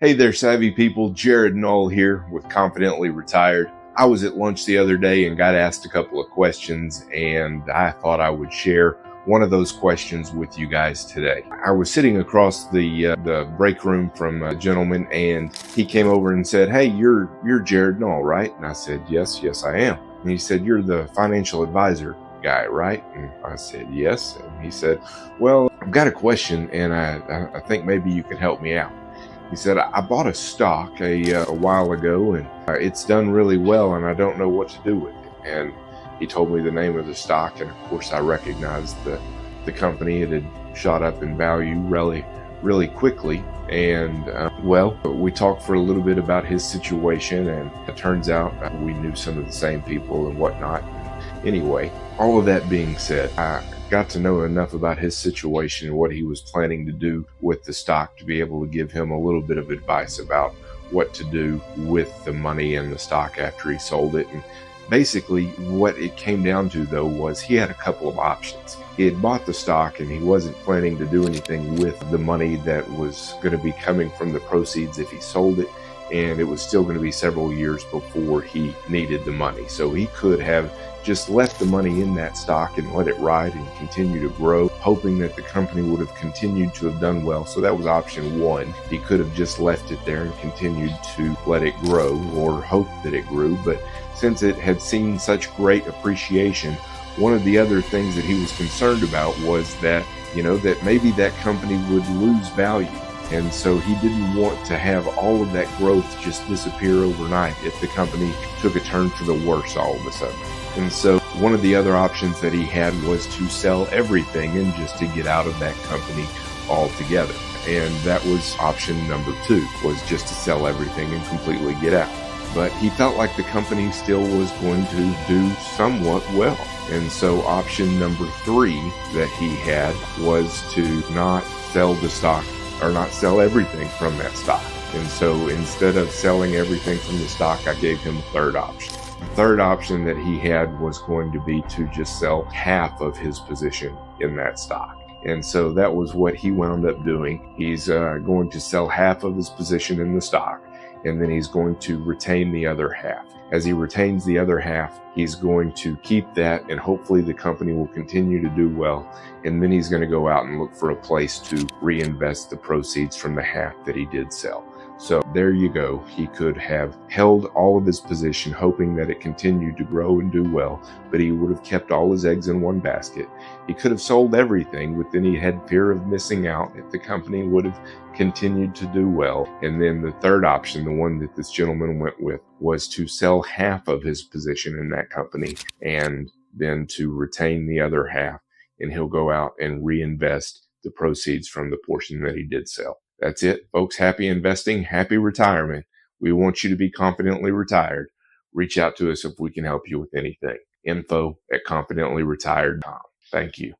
Hey there, savvy people. Jarrod here with Confidently Retired. I was at lunch the other day and got asked a couple of questions, and I thought I would share one of those questions with you guys today. I was sitting across the break room from a gentleman, and he came over and said, "Hey, you're Jarrod, right?" And I said, "Yes, I am." And he said, "You're the financial advisor guy, right?" And I said, "Yes." And he said, "Well, I've got a question, and I think maybe you can help me out." He said, "I bought a stock a while ago, and it's done really well, and I don't know what to do with it." And he told me the name of the stock, and of course I recognized the company. It had shot up in value really quickly. And we talked for a little bit about his situation, and it turns out we knew some of the same people and whatnot. Anyway, all of that being said, I got to know enough about his situation and what he was planning to do with the stock to be able to give him a little bit of advice about what to do with the money in the stock after he sold it. And basically what it came down to, though, was he had a couple of options. He had bought the stock and he wasn't planning to do anything with the money that was going to be coming from the proceeds if he sold it, and it was still going to be several years before he needed the money. So he could have just left the money in that stock and let it ride and continue to grow, hoping that the company would have continued to have done well. So that was option one. He could have just left it there and continued to let it grow or hope that it grew. But since it had seen such great appreciation, one of the other things that he was concerned about was that, that maybe that company would lose value. And so he didn't want to have all of that growth just disappear overnight if the company took a turn for the worse all of a sudden. And so one of the other options that he had was to sell everything and just to get out of that company altogether. And that was option number two, was just to sell everything and completely get out. But he felt like the company still was going to do somewhat well. And so option number three that he had was to not sell the stock, or not sell everything from that stock. And so instead of selling everything from the stock, I gave him a third option. The third option that he had was going to be to just sell half of his position in that stock. And so that was what he wound up doing. He's going to sell half of his position in the stock, and then he's going to retain the other half. As he retains the other half, he's going to keep that, and hopefully the company will continue to do well. And then he's going to go out and look for a place to reinvest the proceeds from the half that he did sell. So there you go. He could have held all of his position, hoping that it continued to grow and do well, but he would have kept all his eggs in one basket. He could have sold everything, but then he had fear of missing out if the company would have continued to do well. And then the third option, the one that this gentleman went with, was to sell half of his position in that company and then to retain the other half, and he'll go out and reinvest the proceeds from the portion that he did sell. That's it, folks. Happy investing, happy retirement. We want you to be confidently retired. Reach out to us if we can help you with anything. Info@confidently.retired.com. Thank you.